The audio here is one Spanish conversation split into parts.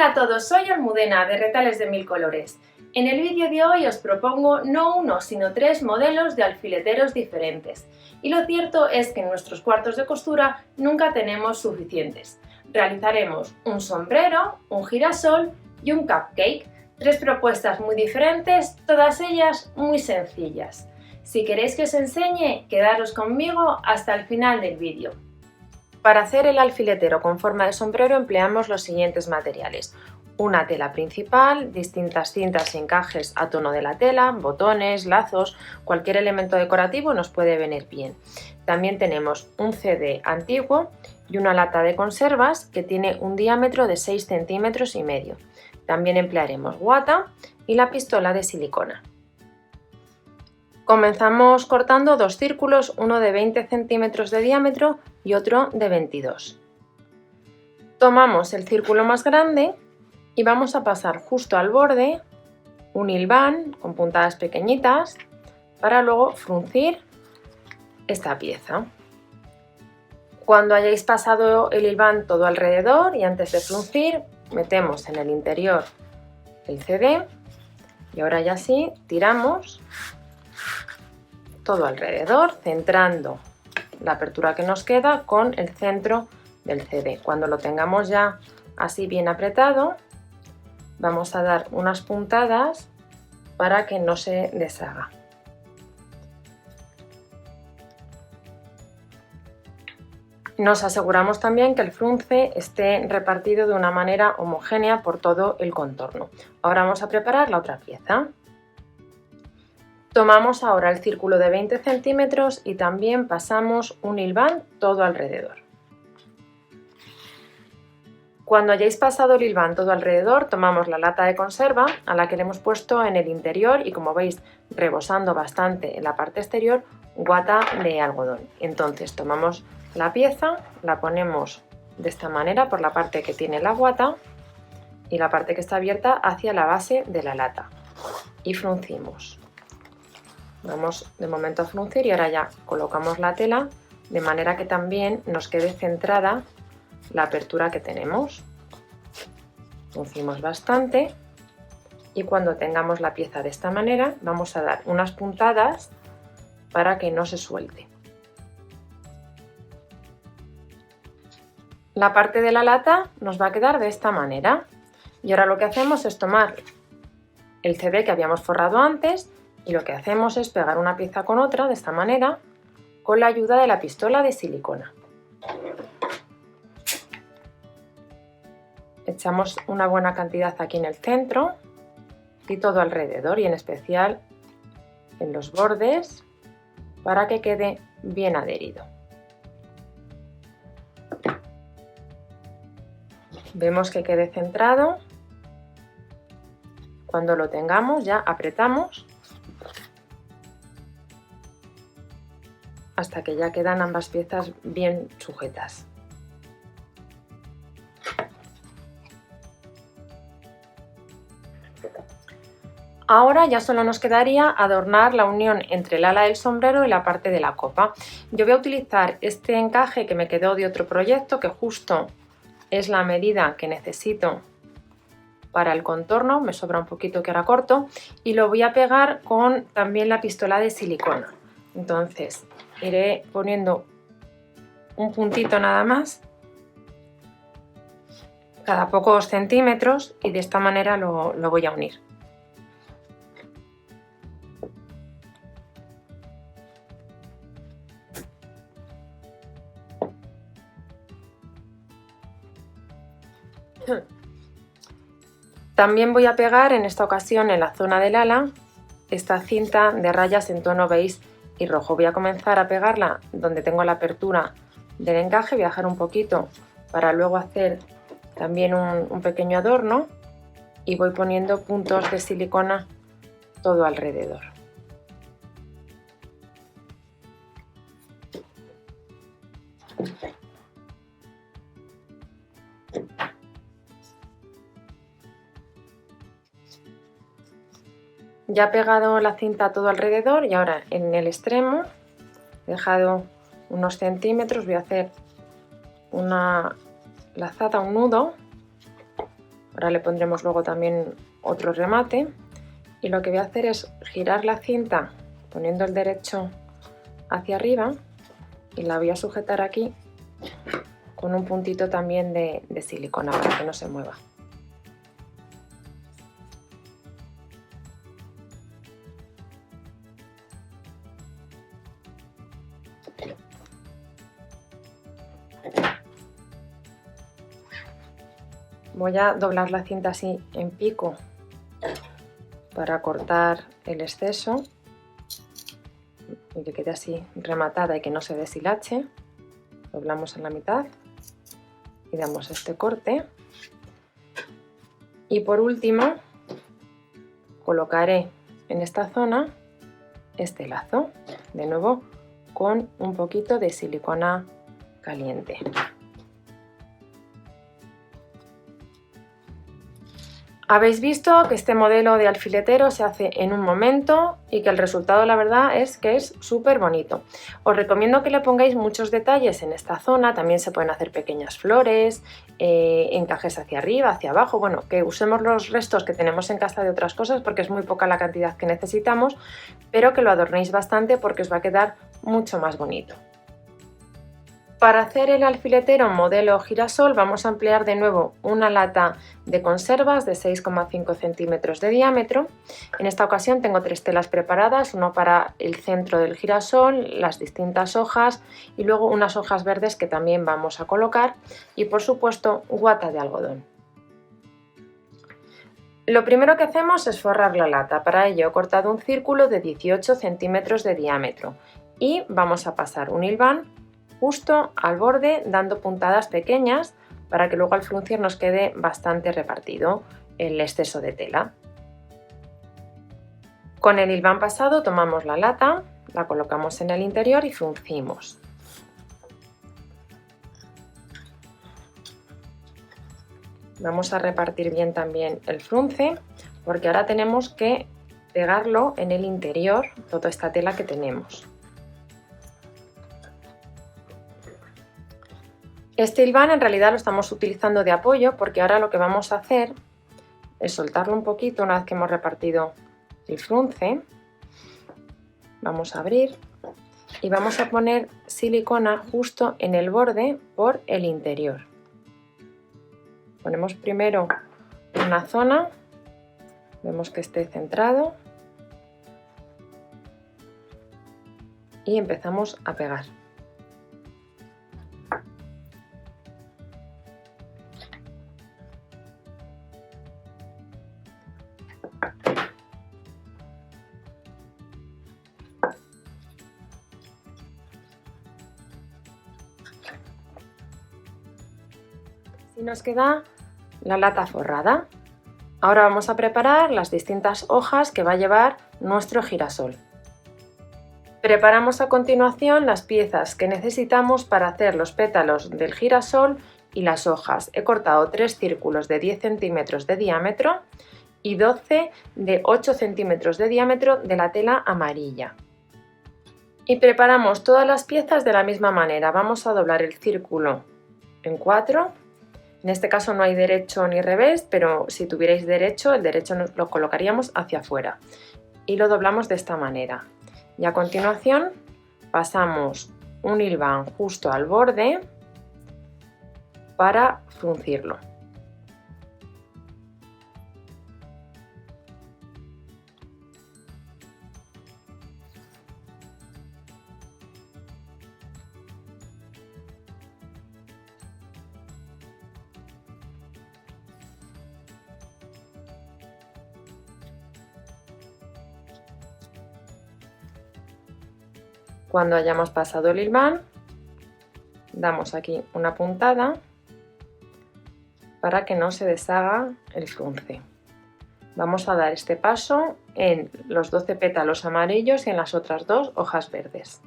Hola a todos, soy Almudena de Retales de Mil Colores. En el vídeo de hoy os propongo no uno, sino 3 modelos de alfileteros diferentes. Y lo cierto es que en nuestros cuartos de costura nunca tenemos suficientes. Realizaremos un sombrero, un girasol y un cupcake. 3 propuestas muy diferentes, todas ellas muy sencillas. Si queréis que os enseñe, quedaros conmigo hasta el final del vídeo. Para hacer el alfiletero con forma de sombrero empleamos los siguientes materiales: una tela principal, distintas cintas y encajes a tono de la tela, botones, lazos, cualquier elemento decorativo nos puede venir bien. También tenemos un CD antiguo y una lata de conservas que tiene un diámetro de 6,5 centímetros. También emplearemos guata y la pistola de silicona. Comenzamos cortando 2 círculos, uno de 20 centímetros de diámetro y otro de 22. Tomamos el círculo más grande y vamos a pasar justo al borde un hilván con puntadas pequeñitas para luego fruncir esta pieza. Cuando hayáis pasado el hilván todo alrededor y antes de fruncir, metemos en el interior el CD y ahora ya sí tiramos todo alrededor, centrando la apertura que nos queda con el centro del CD. Cuando lo tengamos ya así bien apretado, vamos a dar unas puntadas para que no se deshaga. Nos aseguramos también que el frunce esté repartido de una manera homogénea por todo el contorno. Ahora vamos a preparar la otra pieza. Tomamos ahora el círculo de 20 centímetros y también pasamos un hilván todo alrededor. Cuando hayáis pasado el hilván todo alrededor, tomamos la lata de conserva a la que le hemos puesto en el interior y, como veis, rebosando bastante en la parte exterior, guata de algodón. Entonces tomamos la pieza, la ponemos de esta manera por la parte que tiene la guata y la parte que está abierta hacia la base de la lata y fruncimos. Vamos de momento a fruncir y ahora ya colocamos la tela de manera que también nos quede centrada la apertura que tenemos. Fruncimos bastante y cuando tengamos la pieza de esta manera vamos a dar unas puntadas para que no se suelte. La parte de la lata nos va a quedar de esta manera y ahora lo que hacemos es tomar el CD que habíamos forrado antes y lo que hacemos es pegar una pieza con otra de esta manera con la ayuda de la pistola de silicona. Echamos una buena cantidad aquí en el centro y todo alrededor y en especial en los bordes para que quede bien adherido. Vemos que quede centrado. Cuando lo tengamos ya apretamos hasta que ya quedan ambas piezas bien sujetas. Ahora ya solo nos quedaría adornar la unión entre el ala del sombrero y la parte de la copa. Yo voy a utilizar este encaje que me quedó de otro proyecto, que justo es la medida que necesito para el contorno, me sobra un poquito que ahora corto, y lo voy a pegar con también la pistola de silicona. Entonces iré poniendo un puntito nada más cada pocos centímetros y de esta manera lo voy a unir. También voy a pegar en esta ocasión en la zona del ala esta cinta de rayas en tono beige y rojo. Voy a comenzar a pegarla donde tengo la apertura del encaje, voy a dejar un poquito para luego hacer también un pequeño adorno y voy poniendo puntos de silicona todo alrededor. Ya he pegado la cinta todo alrededor y ahora en el extremo he dejado unos centímetros, voy a hacer una lazada, un nudo Ahora le pondremos luego también otro remate. Y lo que voy a hacer es girar la cinta poniendo el derecho hacia arriba y la voy a sujetar aquí con un puntito también de silicona para que no se mueva. Voy a doblar la cinta así en pico para cortar el exceso y que quede así rematada y que no se deshilache. Doblamos en la mitad y damos este corte. Y por último colocaré en esta zona este lazo, de nuevo con un poquito de silicona caliente. Habéis visto que este modelo de alfiletero se hace en un momento y que el resultado, la verdad, es que es súper bonito. Os recomiendo que le pongáis muchos detalles en esta zona. También se pueden hacer pequeñas flores, encajes hacia arriba, hacia abajo. Bueno, que usemos los restos que tenemos en casa de otras cosas porque es muy poca la cantidad que necesitamos, pero que lo adornéis bastante porque os va a quedar mucho más bonito. Para hacer el alfiletero modelo girasol vamos a emplear de nuevo una lata de conservas de 6,5 centímetros de diámetro. En esta ocasión tengo 3 telas preparadas, uno para el centro del girasol, las distintas hojas y luego unas hojas verdes que también vamos a colocar y por supuesto guata de algodón. Lo primero que hacemos es forrar la lata. Para ello he cortado un círculo de 18 centímetros de diámetro y vamos a pasar un hilván justo al borde dando puntadas pequeñas para que luego al fruncir nos quede bastante repartido el exceso de tela. Con el hilván pasado tomamos la lata, la colocamos en el interior y fruncimos. Vamos a repartir bien también el frunce porque ahora tenemos que pegarlo en el interior, toda esta tela que tenemos. Este hilván en realidad lo estamos utilizando de apoyo porque ahora lo que vamos a hacer es soltarlo un poquito una vez que hemos repartido el frunce. Vamos a abrir y vamos a poner silicona justo en el borde por el interior. Ponemos primero una zona, vemos que esté centrado y empezamos a pegar. Así nos queda la lata forrada. Ahora vamos a preparar las distintas hojas que va a llevar nuestro girasol. Preparamos a continuación las piezas que necesitamos para hacer los pétalos del girasol y las hojas. He cortado 3 círculos de 10 centímetros de diámetro y 12 de 8 centímetros de diámetro de la tela amarilla. Y preparamos todas las piezas de la misma manera. Vamos a doblar el círculo en 4. En este caso no hay derecho ni revés, pero si tuvierais derecho, el derecho lo colocaríamos hacia afuera. Y lo doblamos de esta manera. Y a continuación pasamos un hilván justo al borde para fruncirlo. Cuando hayamos pasado el hilván, damos aquí una puntada para que no se deshaga el frunce. Vamos a dar este paso en los 12 pétalos amarillos y en las otras 2 hojas verdes.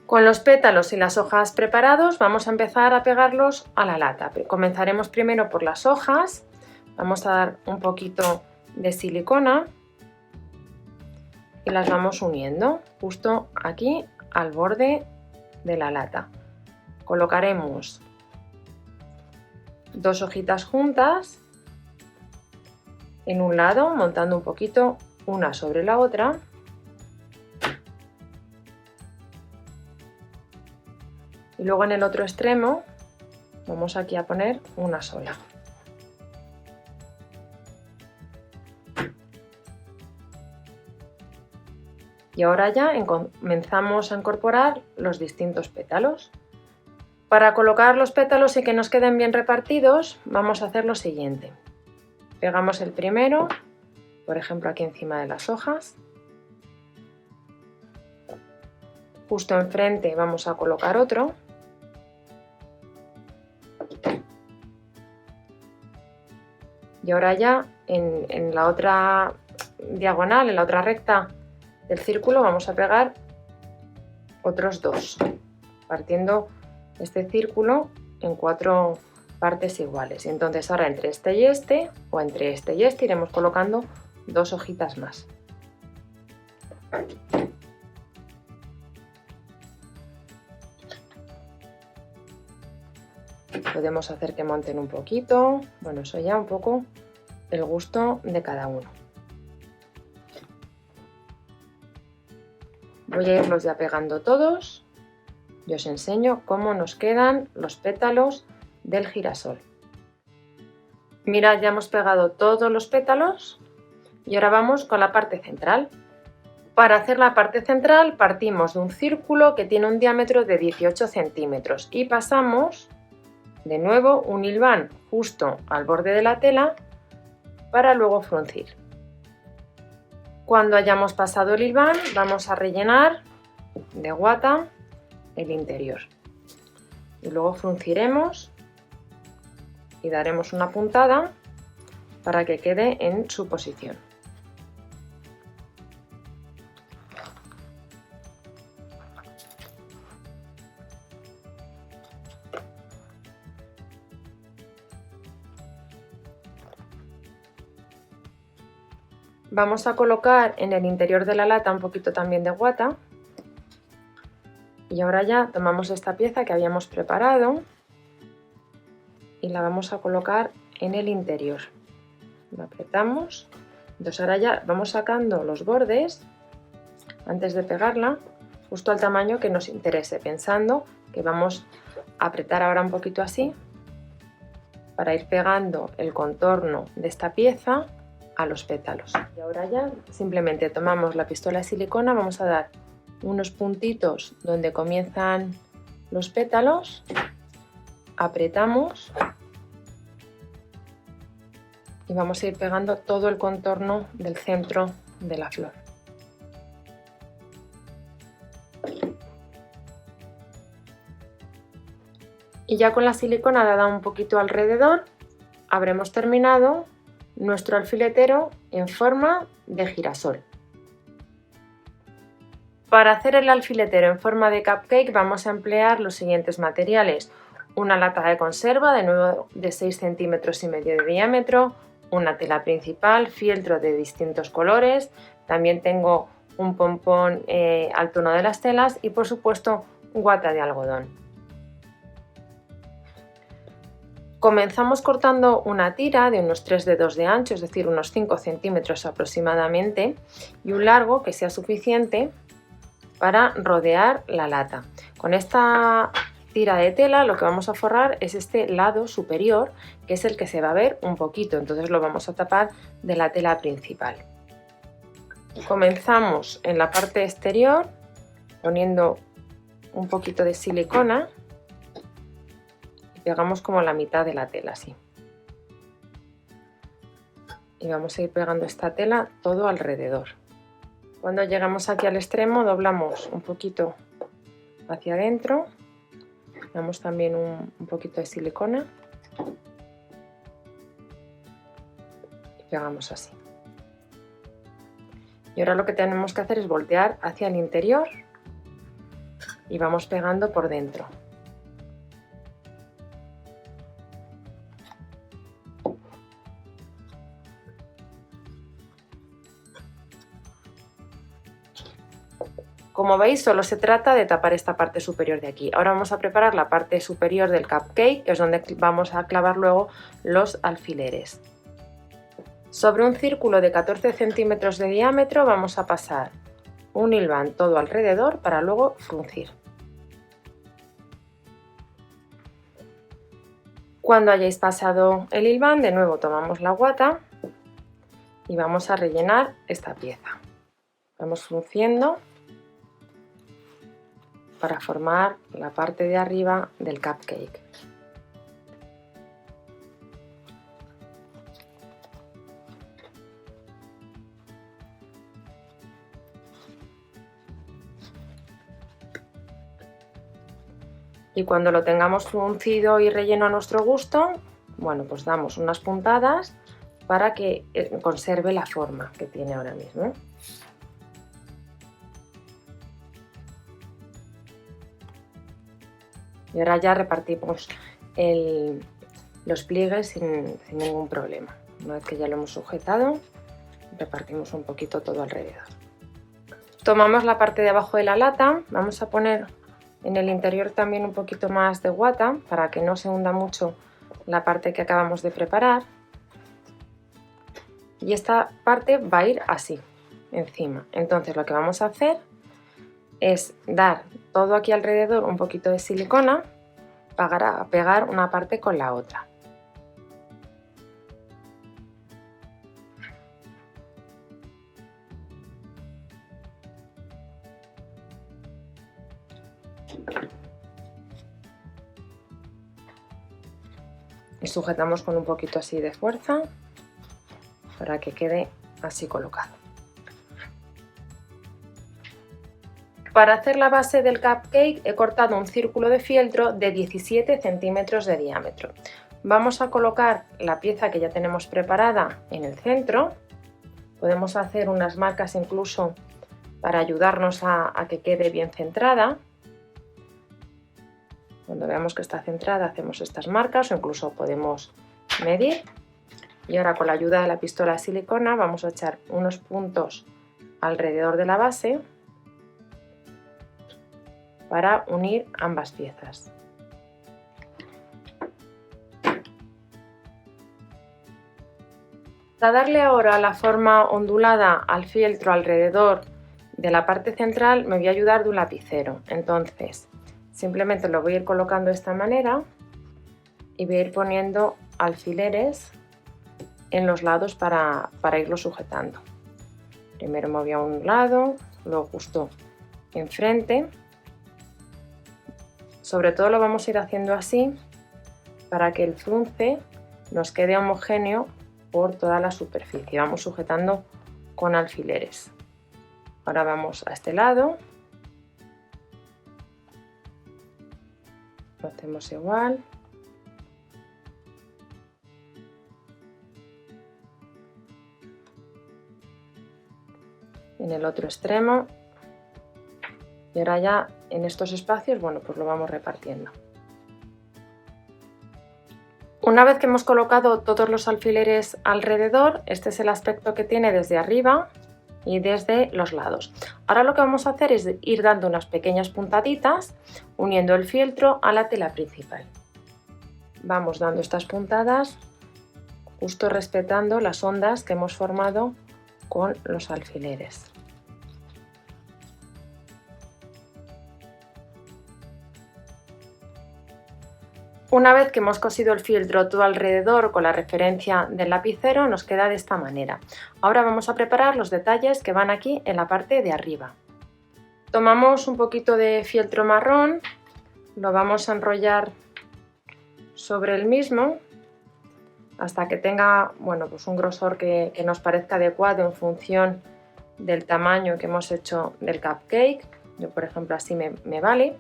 Con los pétalos y las hojas preparados vamos a empezar a pegarlos a la lata. Comenzaremos primero por las hojas, vamos a dar un poquito de silicona y las vamos uniendo justo aquí al borde de la lata. Colocaremos 2 hojitas juntas en un lado, montando un poquito una sobre la otra. Y luego en el otro extremo vamos aquí a poner una sola. Y ahora ya comenzamos a incorporar los distintos pétalos. Para colocar los pétalos y que nos queden bien repartidos, vamos a hacer lo siguiente. Pegamos el primero, por ejemplo aquí encima de las hojas. Justo enfrente vamos a colocar otro. Y ahora ya en la otra diagonal, en la otra recta del círculo, vamos a pegar otros 2, partiendo este círculo en 4 partes iguales. Y entonces ahora entre este y este, o entre este y este, iremos colocando 2 hojitas más. Podemos hacer que monten un poquito, bueno, eso ya un poco el gusto de cada uno. Voy a irlos ya pegando todos y os enseño cómo nos quedan los pétalos del girasol. Mirad, ya hemos pegado todos los pétalos y ahora vamos con la parte central. Para hacer la parte central partimos de un círculo que tiene un diámetro de 18 centímetros y pasamos de nuevo un hilván justo al borde de la tela para luego fruncir. Cuando hayamos pasado el hilván vamos a rellenar de guata el interior y luego frunciremos y daremos una puntada para que quede en su posición. Vamos a colocar en el interior de la lata un poquito también de guata y ahora ya tomamos esta pieza que habíamos preparado y la vamos a colocar en el interior. Lo apretamos, entonces ahora ya vamos sacando los bordes antes de pegarla justo al tamaño que nos interese, pensando que vamos a apretar ahora un poquito así para ir pegando el contorno de esta pieza a los pétalos. Y ahora ya simplemente tomamos la pistola de silicona, vamos a dar unos puntitos donde comienzan los pétalos, apretamos y vamos a ir pegando todo el contorno del centro de la flor. Y ya con la silicona dada un poquito alrededor, habremos terminado nuestro alfiletero en forma de girasol. Para hacer el alfiletero en forma de cupcake vamos a emplear los siguientes materiales: una lata de conserva de nuevo de 6 centímetros y medio de diámetro, una tela principal, fieltro de distintos colores, también tengo un pompón al tono de las telas y por supuesto guata de algodón. Comenzamos cortando una tira de unos 3 dedos de ancho, es decir, unos 5 centímetros aproximadamente, y un largo que sea suficiente para rodear la lata. Con esta tira de tela lo que vamos a forrar es este lado superior, que es el que se va a ver un poquito, entonces lo vamos a tapar de la tela principal. Comenzamos en la parte exterior poniendo un poquito de silicona. Pegamos como la mitad de la tela así y vamos a ir pegando esta tela todo alrededor. Cuando llegamos aquí al extremo doblamos un poquito hacia adentro, damos también un poquito de silicona y pegamos así. Y ahora lo que tenemos que hacer es voltear hacia el interior y vamos pegando por dentro. Como veis, solo se trata de tapar esta parte superior de aquí. Ahora vamos a preparar la parte superior del cupcake, que es donde vamos a clavar luego los alfileres. Sobre un círculo de 14 centímetros de diámetro vamos a pasar un hilván todo alrededor para luego fruncir. Cuando hayáis pasado el hilván, de nuevo tomamos la guata y vamos a rellenar esta pieza. Vamos frunciendo para formar la parte de arriba del cupcake. Y cuando lo tengamos fruncido y relleno a nuestro gusto, bueno, pues damos unas puntadas para que conserve la forma que tiene ahora mismo. Y ahora ya repartimos los pliegues sin ningún problema. Una vez que ya lo hemos sujetado, repartimos un poquito todo alrededor. Tomamos la parte de abajo de la lata, vamos a poner en el interior también un poquito más de guata para que no se hunda mucho la parte que acabamos de preparar. Y esta parte va a ir así, encima. Entonces lo que vamos a hacer es dar todo aquí alrededor un poquito de silicona para pegar una parte con la otra. Y sujetamos con un poquito así de fuerza para que quede así colocado. Para hacer la base del cupcake he cortado un círculo de fieltro de 17 centímetros de diámetro. Vamos a colocar la pieza que ya tenemos preparada en el centro. Podemos hacer unas marcas incluso para ayudarnos a que quede bien centrada. Cuando veamos que está centrada hacemos estas marcas o incluso podemos medir. Y ahora con la ayuda de la pistola de silicona vamos a echar unos puntos alrededor de la base para unir ambas piezas. Para darle ahora la forma ondulada al fieltro alrededor de la parte central me voy a ayudar de un lapicero. Entonces simplemente lo voy a ir colocando de esta manera y voy a ir poniendo alfileres en los lados para irlo sujetando. Primero me voy a un lado, luego justo enfrente. Sobre todo lo vamos a ir haciendo así para que el frunce nos quede homogéneo por toda la superficie. Vamos sujetando con alfileres. Ahora vamos a este lado. Lo hacemos igual. En el otro extremo. Y ahora ya en estos espacios, bueno, pues lo vamos repartiendo. Una vez que hemos colocado todos los alfileres alrededor, este es el aspecto que tiene desde arriba y desde los lados. Ahora lo que vamos a hacer es ir dando unas pequeñas puntaditas uniendo el fieltro a la tela principal. Vamos dando estas puntadas justo respetando las ondas que hemos formado con los alfileres. Una vez que hemos cosido el fieltro todo alrededor con la referencia del lapicero, nos queda de esta manera. Ahora vamos a preparar los detalles que van aquí en la parte de arriba. Tomamos un poquito de fieltro marrón, lo vamos a enrollar sobre el mismo hasta que tenga, bueno, pues un grosor que nos parezca adecuado en función del tamaño que hemos hecho del cupcake. Yo, por ejemplo, así me vale.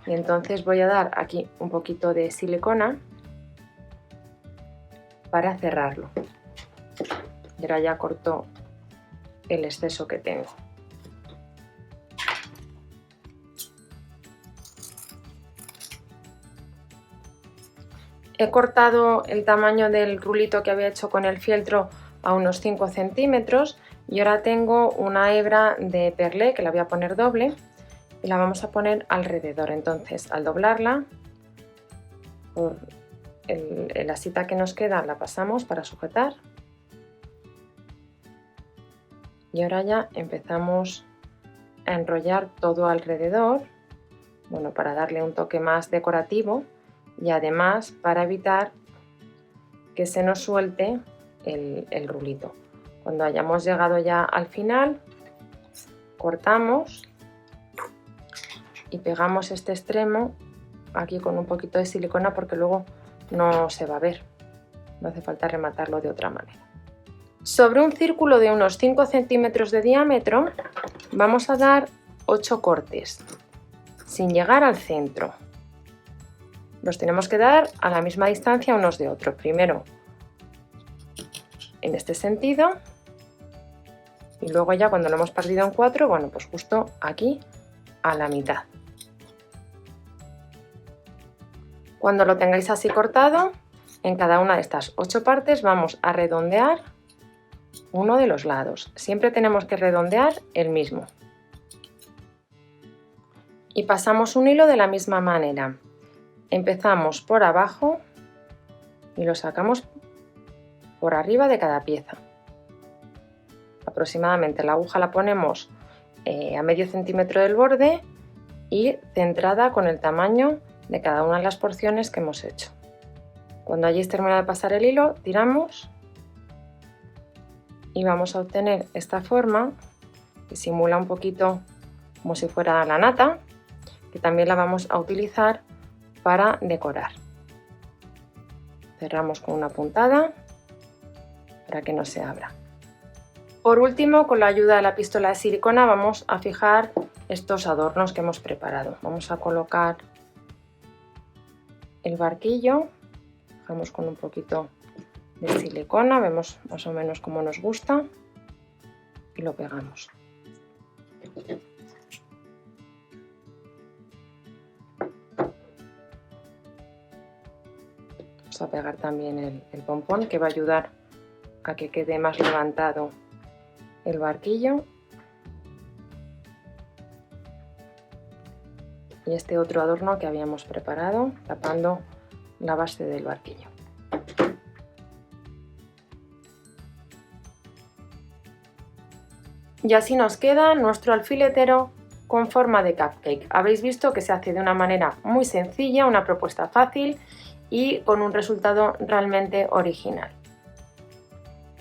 Y entonces voy a dar aquí un poquito de silicona para cerrarlo. Y ahora ya corto el exceso que tengo. He cortado el tamaño del rulito que había hecho con el fieltro a unos 5 centímetros y ahora tengo una hebra de perlé que la voy a poner doble y la vamos a poner alrededor. Entonces, al doblarla, por la asita que nos queda la pasamos para sujetar y ahora ya empezamos a enrollar todo alrededor, bueno, para darle un toque más decorativo y además para evitar que se nos suelte el rulito. Cuando hayamos llegado ya al final, cortamos y pegamos este extremo aquí con un poquito de silicona porque luego no se va a ver, no hace falta rematarlo de otra manera. Sobre un círculo de unos 5 centímetros de diámetro vamos a dar 8 cortes sin llegar al centro. Los tenemos que dar a la misma distancia unos de otros. Primero en este sentido y luego ya cuando lo hemos partido en 4, bueno, pues justo aquí a la mitad. Cuando lo tengáis así cortado, en cada una de estas 8 partes vamos a redondear uno de los lados. Siempre tenemos que redondear el mismo. Y pasamos un hilo de la misma manera. Empezamos por abajo y lo sacamos por arriba de cada pieza. Aproximadamente la aguja la ponemos a medio centímetro del borde y centrada con el tamaño de cada una de las porciones que hemos hecho. Cuando hayáis terminado de pasar el hilo, tiramos y vamos a obtener esta forma que simula un poquito como si fuera la nata, que también la vamos a utilizar para decorar. Cerramos con una puntada para que no se abra. Por último, con la ayuda de la pistola de silicona vamos a fijar estos adornos que hemos preparado. Vamos a colocar el barquillo, dejamos con un poquito de silicona, vemos más o menos cómo nos gusta y lo pegamos. Vamos a pegar también el pompón que va a ayudar a que quede más levantado el barquillo. Y este otro adorno que habíamos preparado tapando la base del barquillo. Y así nos queda nuestro alfiletero con forma de cupcake. Habéis visto que se hace de una manera muy sencilla, una propuesta fácil y con un resultado realmente original.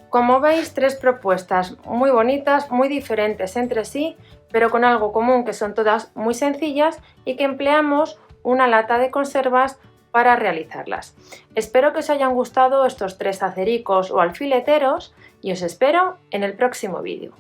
Como veis, 3 propuestas muy bonitas, muy diferentes entre sí, pero con algo común, que son todas muy sencillas y que empleamos una lata de conservas para realizarlas. Espero que os hayan gustado estos 3 acericos o alfileteros y os espero en el próximo vídeo.